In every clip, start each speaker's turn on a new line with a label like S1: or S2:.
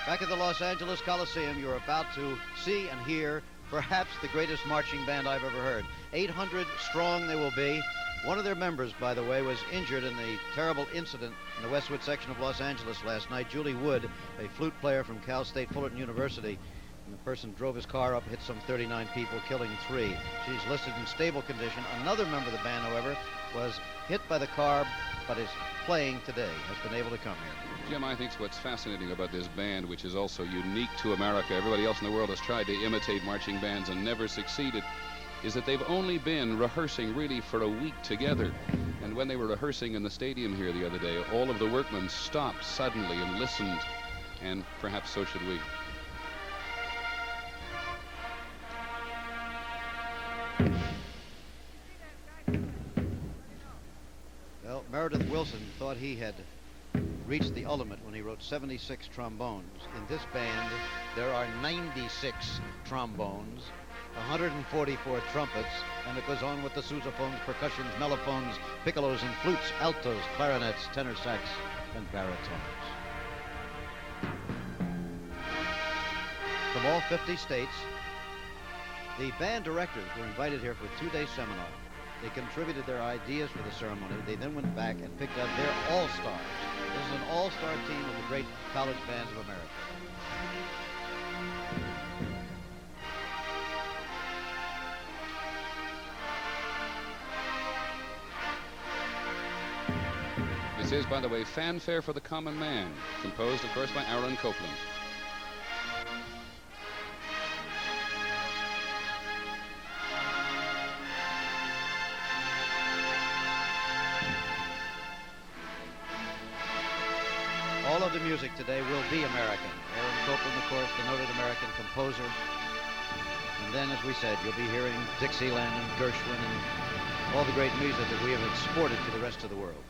S1: Back at the Los Angeles Coliseum, you're about to see and hear perhaps the greatest marching band I've ever heard. 800 strong they will be. One of their members, by the way, was injured in the terrible incident in the Westwood section of Los Angeles last night. Julie Wood, a flute player from Cal State Fullerton University, and the person drove his car up, hit some 39 people, killing 3. She's listed in stable condition. Another member of the band, however, was hit by the car, but is playing today, has been able to come here.
S2: Jim, I think what's fascinating about this band, which is also unique to America, everybody else in the world has tried to imitate marching bands and never succeeded, is that they've only been rehearsing really for a week together. And when they were rehearsing in the stadium here the other day, all of the workmen stopped suddenly and listened, and perhaps so should we.
S1: Well, Meredith Willson thought he had reached the ultimate when he wrote 76 trombones. In this band, there are 96 trombones, 144 trumpets, and it goes on with the sousaphones, percussions, mellophones, piccolos, and flutes, altos, clarinets, tenor sax, and baritones. From all 50 states, the band directors were invited here for a 2-day seminar. They contributed their ideas for the ceremony. They then went back and picked out their all-stars. This is an all-star team of the great college bands of America.
S2: This is, by the way, Fanfare for the Common Man, composed, of course, by Aaron Copland.
S1: All of the music today will be American. Aaron Copland, of course, the noted American composer. And then, as we said, you'll be hearing Dixieland and Gershwin and all the great music that we have exported to the rest of the world.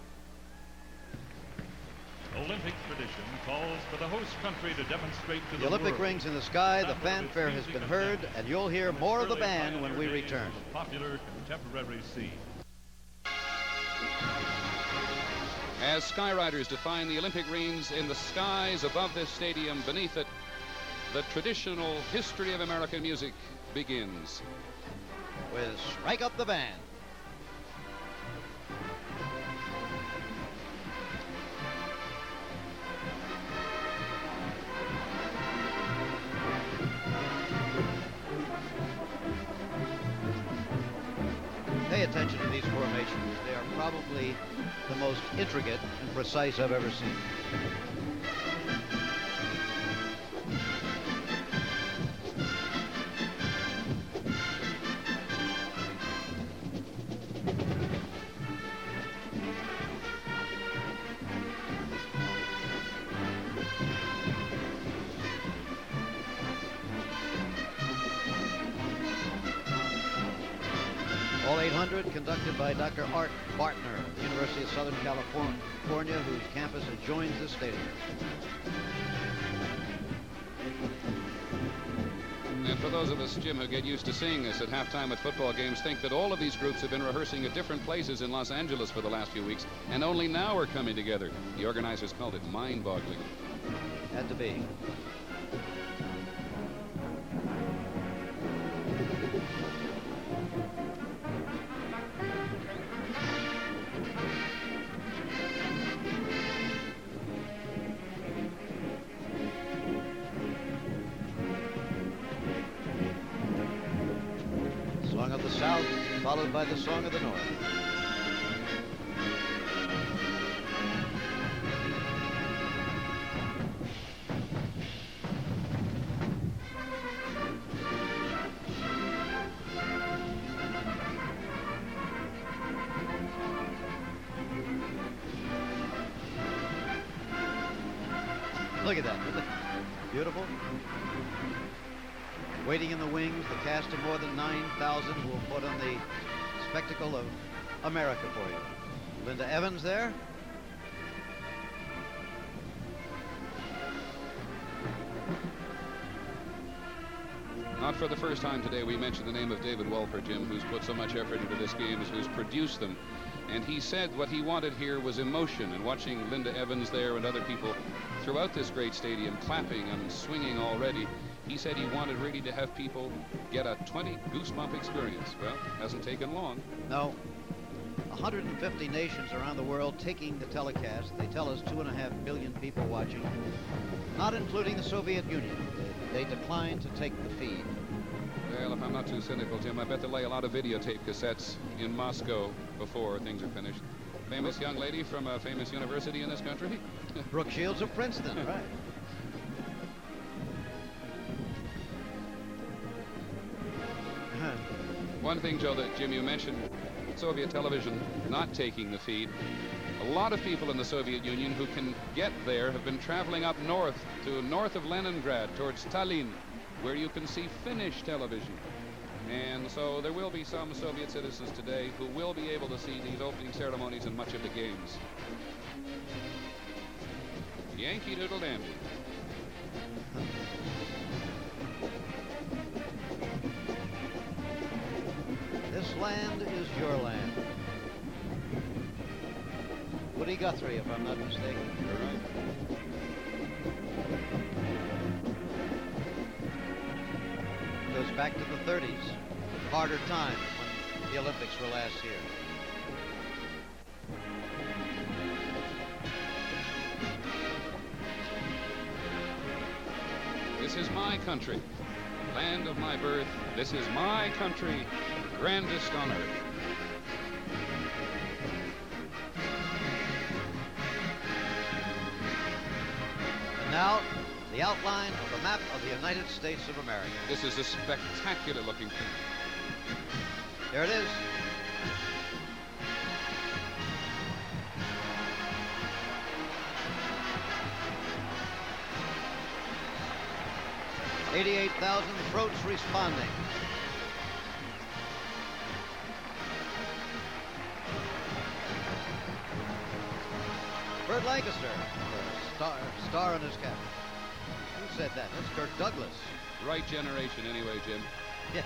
S3: Olympic tradition calls for the host country to demonstrate to
S1: the Olympic
S3: world.
S1: rings in the sky, the fanfare has been heard, and you'll hear more of the band when we return.
S3: Popular contemporary scene.
S2: As Skyriders define the Olympic rings in the skies above this stadium, beneath it, the traditional history of American music begins.
S1: With Strike Up the Band. Pay attention to these formations. They are probably the most intricate and precise I've ever seen. All 800 conducted by Dr. Art Bartner of the University of Southern California, whose campus adjoins the stadium.
S2: And for those of us, Jim, who get used to seeing this at halftime at football games, think that all of these groups have been rehearsing at different places in Los Angeles for the last few weeks, and only now are coming together. The organizers called it mind-boggling.
S1: Had to be. Song of the South, followed by the Song of the North. Look at that. Beautiful. Waiting in the wings, the cast of more than 9,000 will put on the spectacle of America for you. Linda Evans there.
S2: Not for the first time today we mentioned the name of David Wolper, Jim, who's put so much effort into this game, who's produced them. And he said what he wanted here was emotion, and watching Linda Evans there and other people throughout this great stadium clapping and swinging already, he said he wanted really to have people get a 20 goosebump experience. Well, hasn't taken long.
S1: No. 150 nations around the world taking the telecast. They tell us 2.5 billion people watching, not including the Soviet Union. They declined to take the feed.
S2: Well, if I'm not too cynical, Jim, I bet they'll lay a lot of videotape cassettes in Moscow before things are finished. Famous young lady from a famous university in this country.
S1: Brooke Shields of Princeton, right.
S2: One thing, Joe, that Jim, you mentioned Soviet television not taking the feed. A lot of people in the Soviet Union who can get there have been traveling up north of Leningrad towards Tallinn, where you can see Finnish television. And so there will be some Soviet citizens today who will be able to see these opening ceremonies and much of the games. Yankee Doodle Dandy.
S1: This land is your land. Woody Guthrie, if I'm not mistaken.
S2: You're right.
S1: Goes back to the 30s. Harder times when the Olympics were last here.
S2: This is my country, land of my birth. This is my country, grandest on earth.
S1: And now, the outline of the map of the United States of America.
S2: This is a spectacular looking thing.
S1: There it is. $88,000 throats responding. Burt Lancaster, star on his cap. Who said that? That's Kirk Douglas.
S2: Right generation anyway, Jim.
S1: Yes.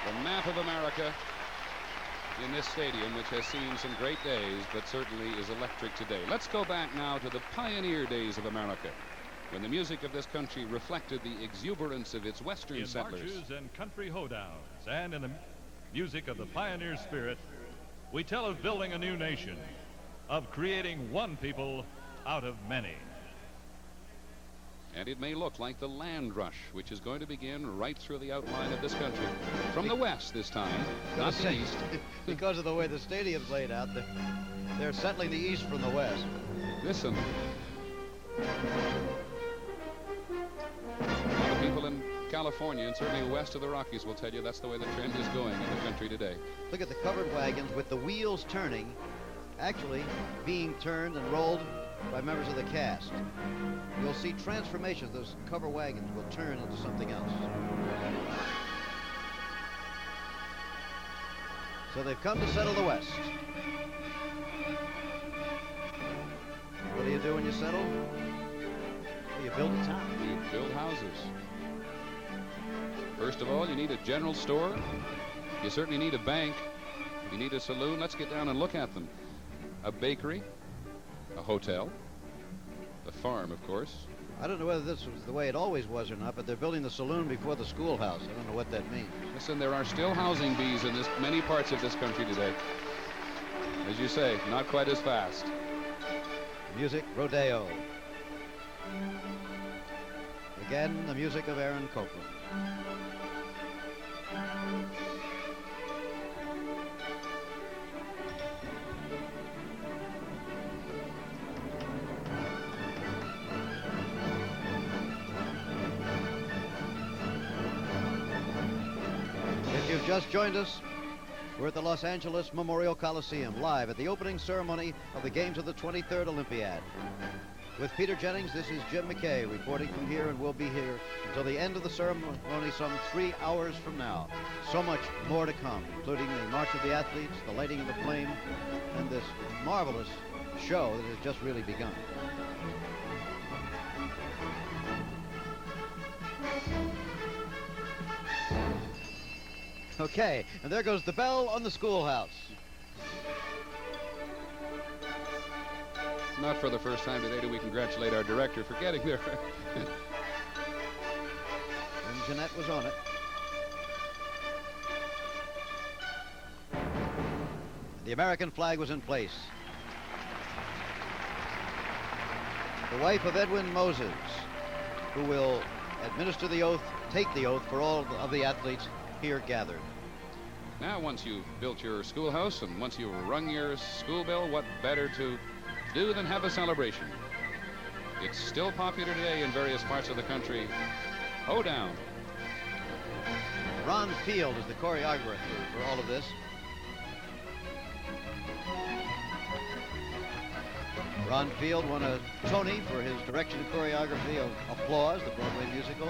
S2: The map of America in this stadium, which has seen some great days, but certainly is electric today. Let's go back now to the pioneer days of America, when the music of this country reflected the exuberance of its western settlers.
S3: In marches and country hoedowns, and in the music of the pioneer spirit, we tell of building a new nation, of creating one people out of many.
S2: And it may look like the land rush, which is going to begin right through the outline of this country. From the west this time, not the east.
S1: Because of the way the stadium's laid out, they're settling the east from the west.
S2: Listen. A lot of people in California and certainly west of the Rockies will tell you that's the way the trend is going in the country today.
S1: Look at the covered wagons with the wheels turning, actually being turned and rolled by members of the cast. You'll see transformations. Those cover wagons will turn into something else. So they've come to settle the West. What do you do when you settle? Well, you build a town.
S2: You build houses. First of all, you need a general store. You certainly need a bank. You need a saloon. Let's get down and look at them. A bakery, a hotel, a farm, of course.
S1: I don't know whether this was the way it always was or not, but they're building the saloon before the schoolhouse. I don't know what that means.
S2: Listen, there are still housing bees in many parts of this country today. As you say, not quite as fast.
S1: Music, rodeo. Again, the music of Aaron Copland. If you've just joined us, we're at the Los Angeles Memorial Coliseum, live at the opening ceremony of the games of the 23rd Olympiad. With Peter Jennings, this is Jim McKay reporting from here, and we'll be here until the end of the ceremony some 3 hours from now. So much more to come, including the March of the Athletes, the lighting of the flame, and this marvelous show that has just really begun. Okay, and there goes the bell on the schoolhouse.
S2: Not for the first time today do we congratulate our director for getting there.
S1: And Jeanette was on it. The American flag was in place. The wife of Edwin Moses, who will administer the oath, take the oath for all of the athletes here gathered.
S2: Now, once you've built your schoolhouse and once you've rung your school bell, what better to do than have a celebration? It's still popular today in various parts of the country. Ho down.
S1: Ron Field is the choreographer for all of this. Ron Field won a Tony for his direction and choreography of Applause, the Broadway musical.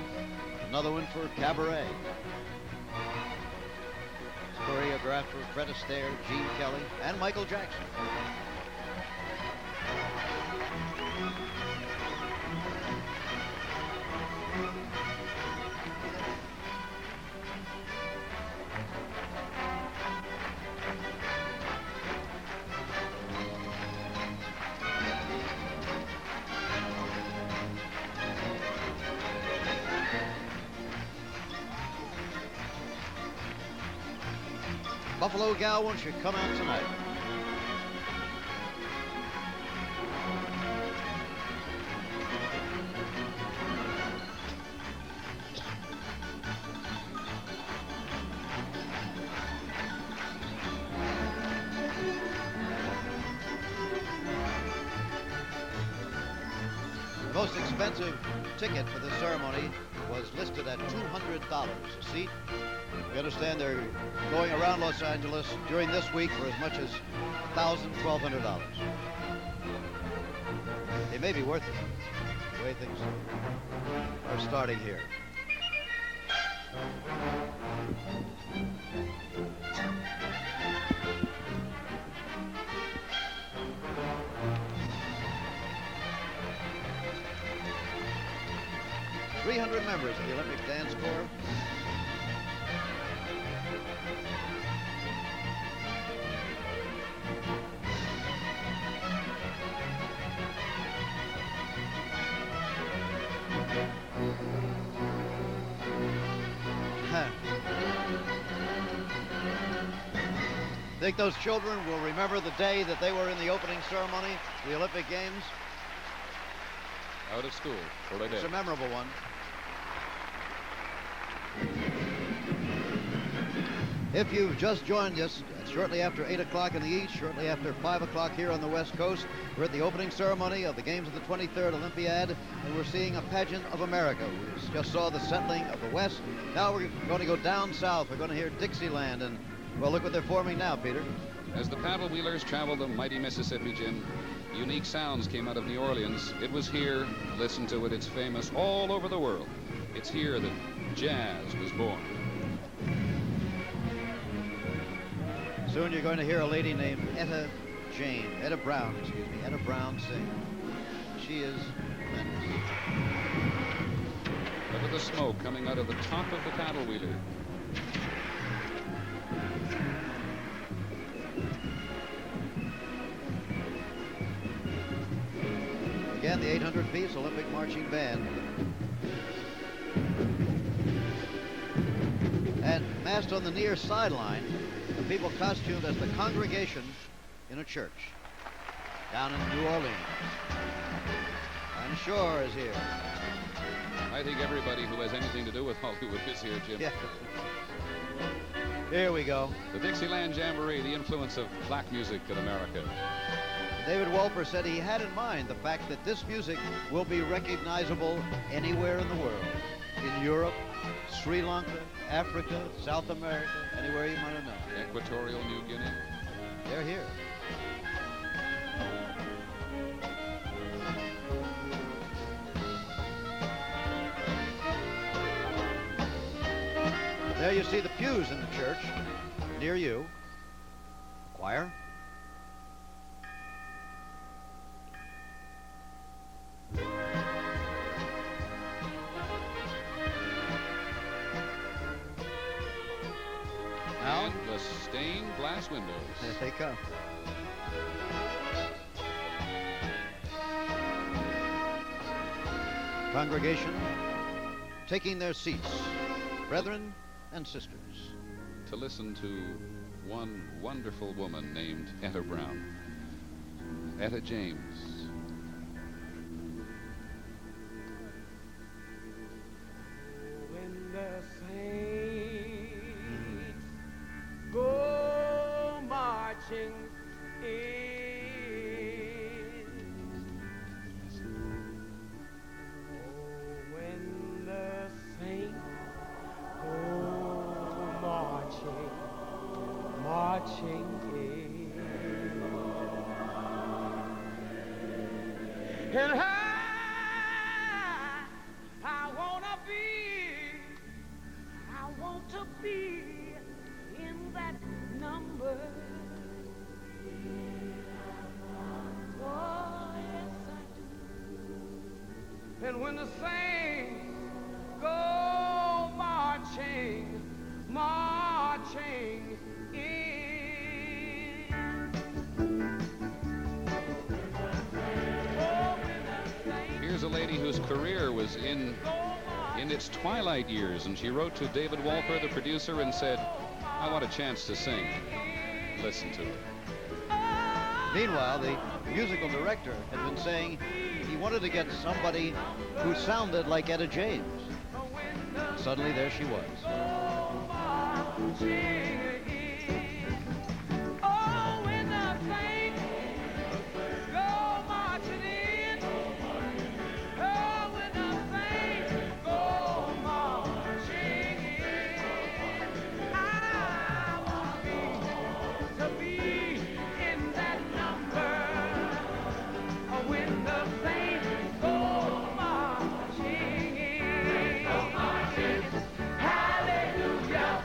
S1: Another one for Cabaret. Choreographed for Fred Astaire, Gene Kelly, and Michael Jackson. Buffalo Gowan should come out tonight. The most expensive ticket for this ceremony was listed at $200 a seat. You understand they're going around Los Angeles during this week for as much as $1,000, $1,200. They may be worth it, the way things are starting here. .300 members of the Olympic Dance Corps. Think those children will remember the day that they were in the opening ceremony, the Olympic Games?
S2: Out of school for a day.
S1: It's a memorable one. If you've just joined us, shortly after 8 o'clock in the East, shortly after 5 o'clock here on the West Coast, we're at the opening ceremony of the Games of the 23rd Olympiad, and we're seeing a pageant of America. We just saw the settling of the West. Now we're going to go down south. We're going to hear Dixieland, and, well, look what they're forming now, Peter.
S2: As the paddle wheelers traveled the mighty Mississippi, Jim, unique sounds came out of New Orleans. It was here. Listen to it. It's famous all over the world. It's here that jazz was born.
S1: Soon you're going to hear a lady named Etta Brown sing. She is tremendous.
S2: Look at the smoke coming out of the top of the paddle wheeler.
S1: Again, the 800-piece Olympic Marching Band. And massed on the near sideline, the people costumed as the congregation in a church down in New Orleans. And Shore is here.
S2: I think everybody who has anything to do with Hollywood is here, Jim.
S1: Yeah. Here we go.
S2: The Dixieland Jamboree, the influence of black music in America.
S1: David Wolper said he had in mind the fact that this music will be recognizable anywhere in the world. In Europe, Sri Lanka, Africa, South America, anywhere you might have known.
S2: Equatorial New Guinea.
S1: They're here. There you see the pews in the church near you. Choir. Now,
S2: and the stained glass windows.
S1: there they come. Congregation taking their seats, brethren and sisters.
S2: To listen to one wonderful woman named Etta Brown. Etta James.
S4: When the saints go marching in, oh, when the saints go marching in, and I want to be in that number. Oh, yes, I do. And when the saints go marching in. Oh, when the saints
S2: Here's a lady whose career was in its twilight years, and she wrote to David Walper, the producer, and said, I want a chance to sing. Listen to it.
S1: Meanwhile, the musical director had been saying he wanted to get somebody who sounded like Etta James. Suddenly, there she was.
S4: Oh, when the saints go marching in. Oh, when the saints go marching in. I want to be in that number. Oh, when the saints go marching in. Hallelujah.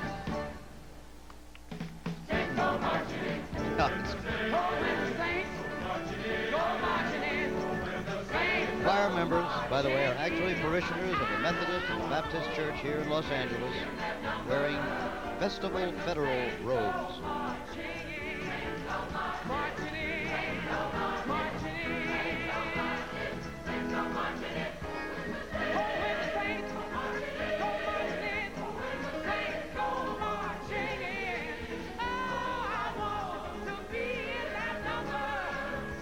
S1: Choir members, by the way, are actually parishioners of the Methodist and the Baptist Church here in Los Angeles, wearing festival federal robes.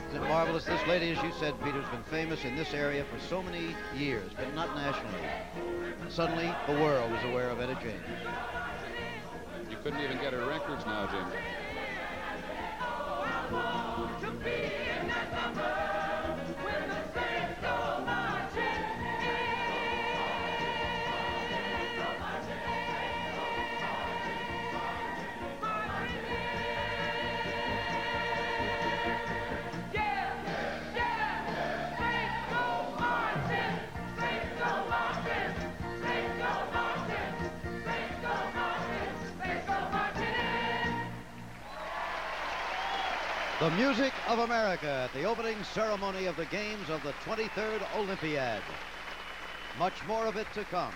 S1: Isn't it marvelous? This lady, as you said, Peter, has been famous in this area for so many years, but not nationally. And suddenly, the world was aware of Etta James.
S2: You couldn't even get her records now, Jim.
S1: The music of America at the opening ceremony of the games of the 23rd Olympiad. Much more of it to come.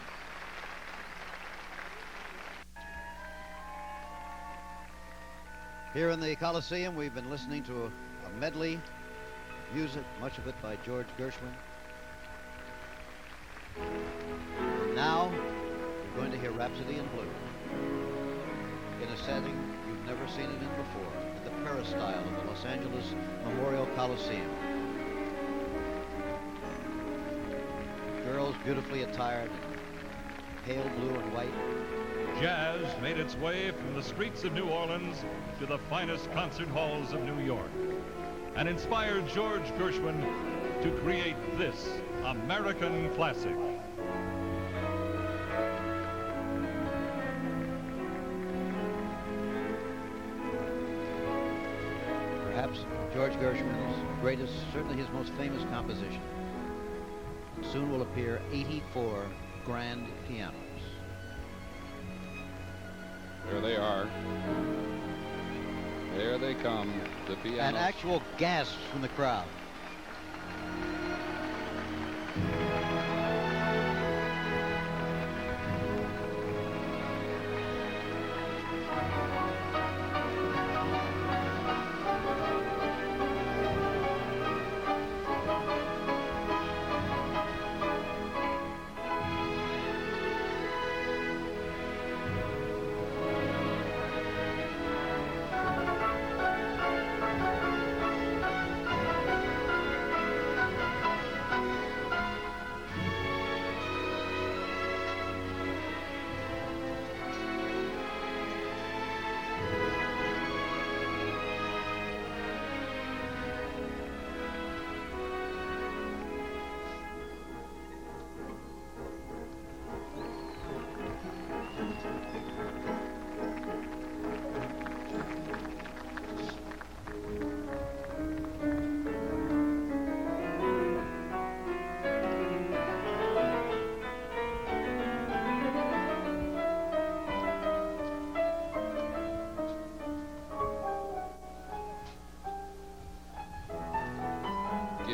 S1: Here in the Coliseum, we've been listening to a medley music, much of it by George Gershwin. Now, you're going to hear Rhapsody in Blue in a setting you've never seen it in before, at the peristyle of the Los Angeles Memorial Coliseum. Girls beautifully attired in pale blue and white.
S3: Jazz made its way from the streets of New Orleans to the finest concert halls of New York and inspired George Gershwin to create this American classic.
S1: Perhaps George Gershwin's greatest, certainly his most famous composition. And soon will appear 84 grand pianos.
S2: There they are. There they come, the pianos.
S1: And actual gasps from the crowd.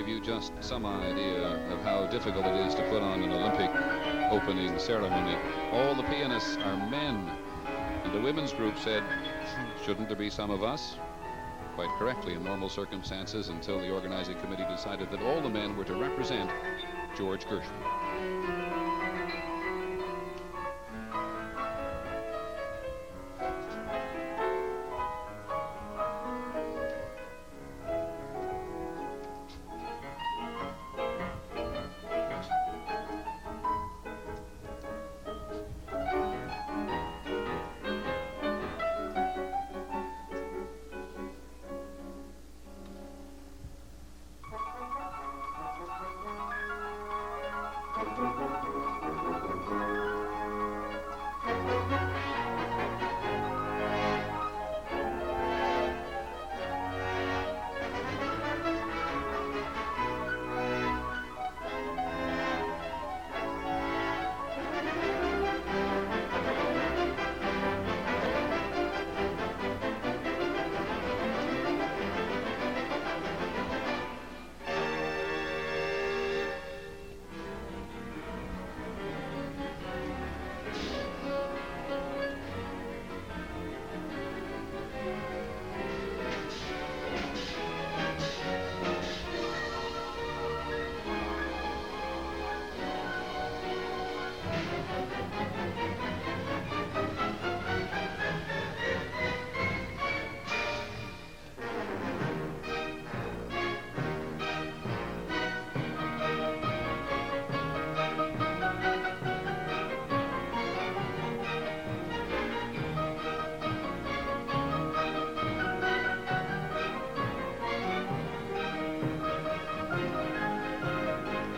S2: give you just some idea of how difficult it is to put on an Olympic opening ceremony. All the pianists are men. And the women's group said, shouldn't there be some of us? Quite correctly, in normal circumstances, until the organizing committee decided that all the men were to represent George Gershwin.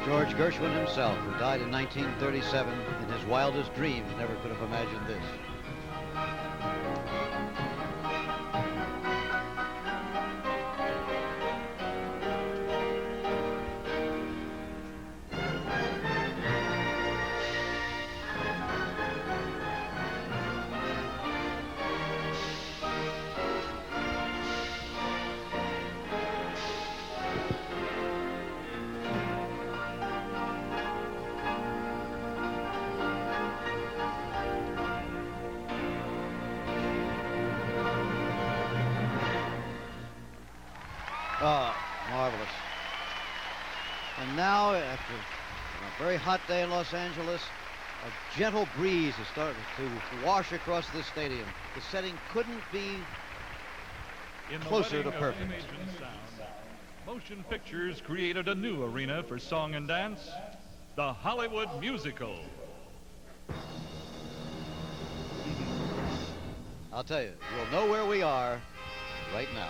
S1: George Gershwin himself, who died in 1937, in his wildest dreams never could have imagined this. Oh, marvelous. And now, after a very hot day in Los Angeles, a gentle breeze has started to wash across this stadium. The setting couldn't be
S3: In the
S1: closer to
S3: wedding of
S1: perfect.
S3: image and sound, motion pictures created a new arena for song and dance, the Hollywood Musical.
S1: I'll tell you, you'll know where we are right now.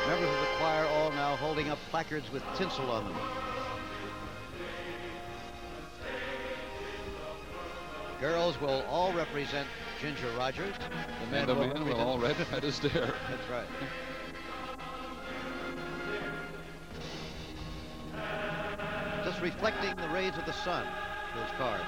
S1: Members of the choir all now holding up placards with tinsel on them. Girls will all represent Ginger Rogers. The men
S2: And the
S1: will
S2: man will
S1: represent-
S2: all red Fred Astaire.
S1: That's right. Just reflecting the rays of the sun, those cards.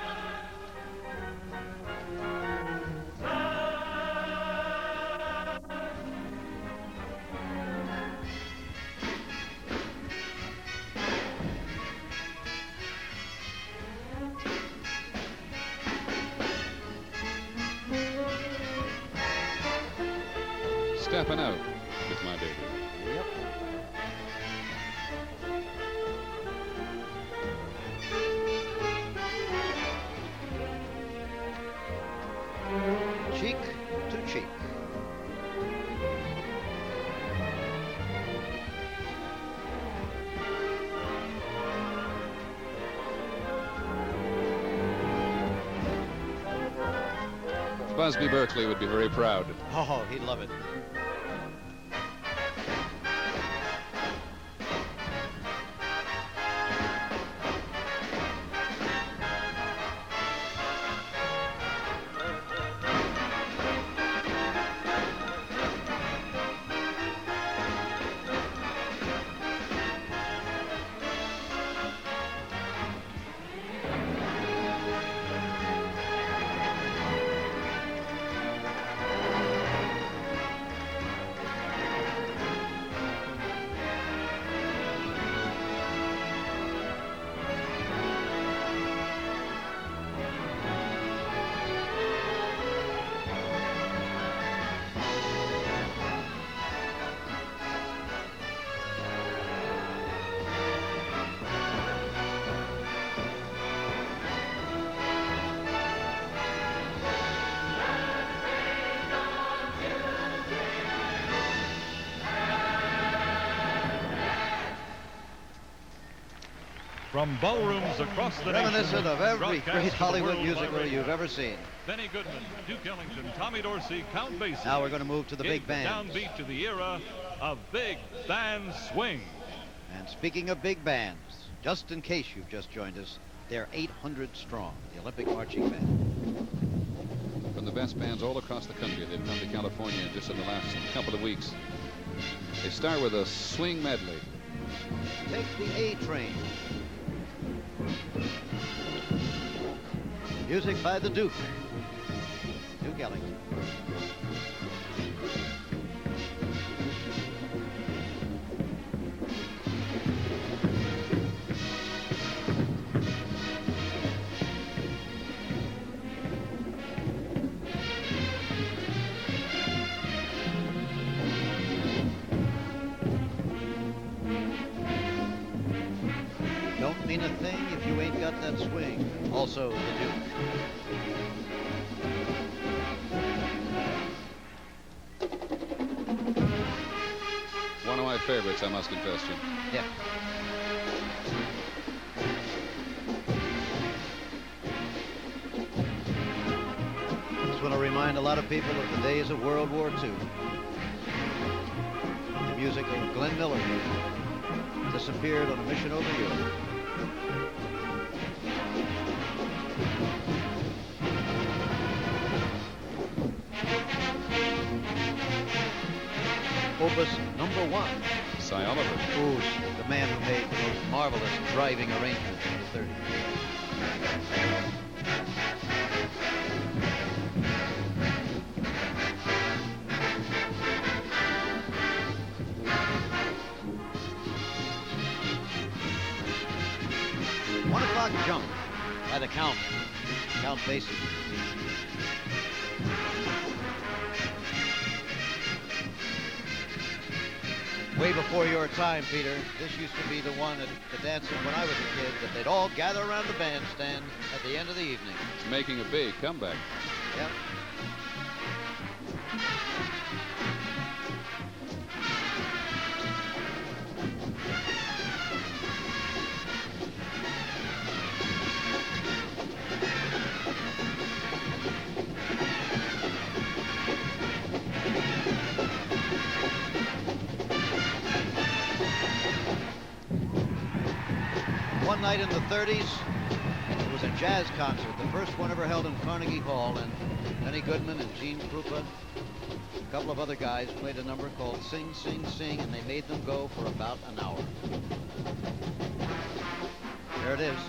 S2: Stepping out with my baby.
S1: Yep. Cheek to cheek.
S2: Busby Berkeley would be very proud.
S1: Oh, he'd love it.
S3: From ballrooms across the nation,
S1: Reminiscent of every
S3: broadcast
S1: great
S3: to the
S1: Hollywood
S3: world by
S1: musical
S3: radio.
S1: you've ever seen.
S3: Benny Goodman, Duke Ellington, Tommy Dorsey, Count Basie.
S1: Now we're going to move to the
S3: gave
S1: big bands.
S3: downbeat to the era of big band swing.
S1: And speaking of big bands, just in case you've just joined us, they're 800 strong, the Olympic Marching Band.
S2: From the best bands all across the country, they've come to California just in the last couple of weeks. They start with a swing medley.
S1: Take the A Train. Music by the Duke Ellington. Don't mean a thing if you ain't got that swing. Also, the Duke.
S2: One of my favorites, I must confess, Jim.
S1: Yeah. This one will remind a lot of people of the days of World War II. The music of Glenn Miller disappeared on a mission over Europe. Opus number 1.
S2: Cy Oliver.
S1: Who's the man who made the most marvelous driving arrangements in the 30s. One O'Clock Jump by the Count Basie. Way before your time, Peter. This used to be the one at the dancing when I was a kid, that they'd all gather around the bandstand at the end of the evening.
S2: It's making a big comeback.
S1: Yep. One night in the 30s, it was a jazz concert, the first one ever held in Carnegie Hall, and Benny Goodman and Gene Krupa, a couple of other guys played a number called Sing, Sing, Sing, and they made them go for about an hour. There it is.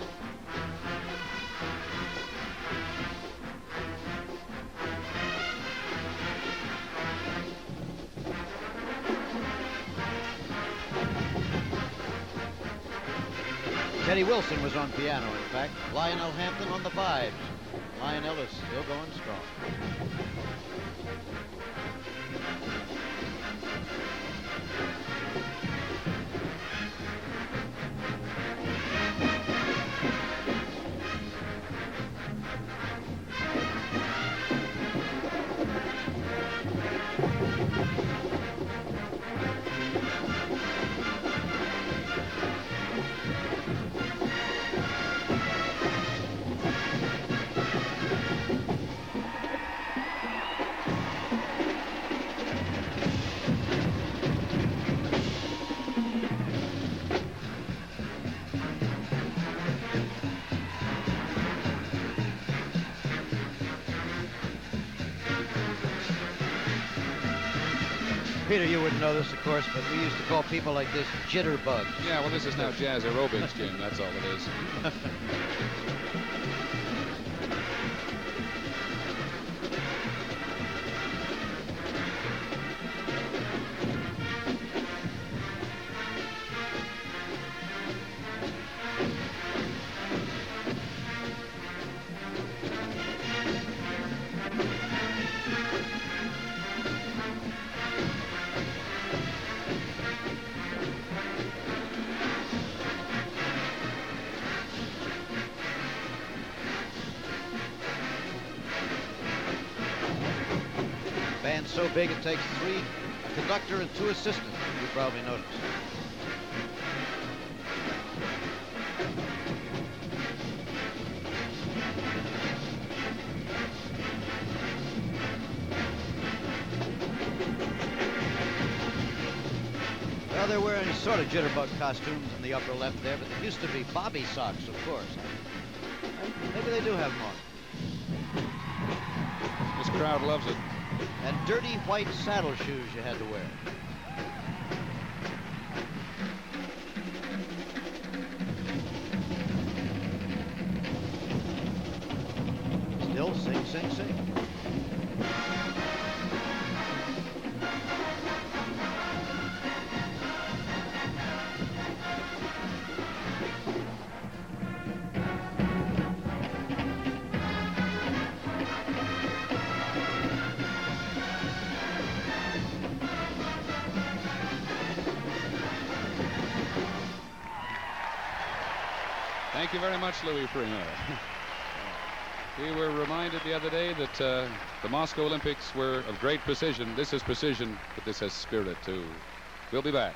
S1: Teddy Wilson was on piano, in fact. Lionel Hampton on the vibes. Lionel is still going strong. Peter, you wouldn't know this, of course, but we used to call people like this jitterbugs.
S2: Yeah, well, this is now jazz aerobics, Jim. That's all it is.
S1: Band's so big it takes three, a conductor and two assistants, you probably noticed. Well, they're wearing sort of jitterbug costumes in the upper left there, but there used to be bobby socks, of course. Maybe they do have more.
S2: This crowd loves it.
S1: And dirty white saddle shoes you had to wear. Still sing, sing, sing.
S2: Thank you very much, Louis Prima. We were reminded the other day that the Moscow Olympics were of great precision. This is precision, but this has spirit too. We'll be back.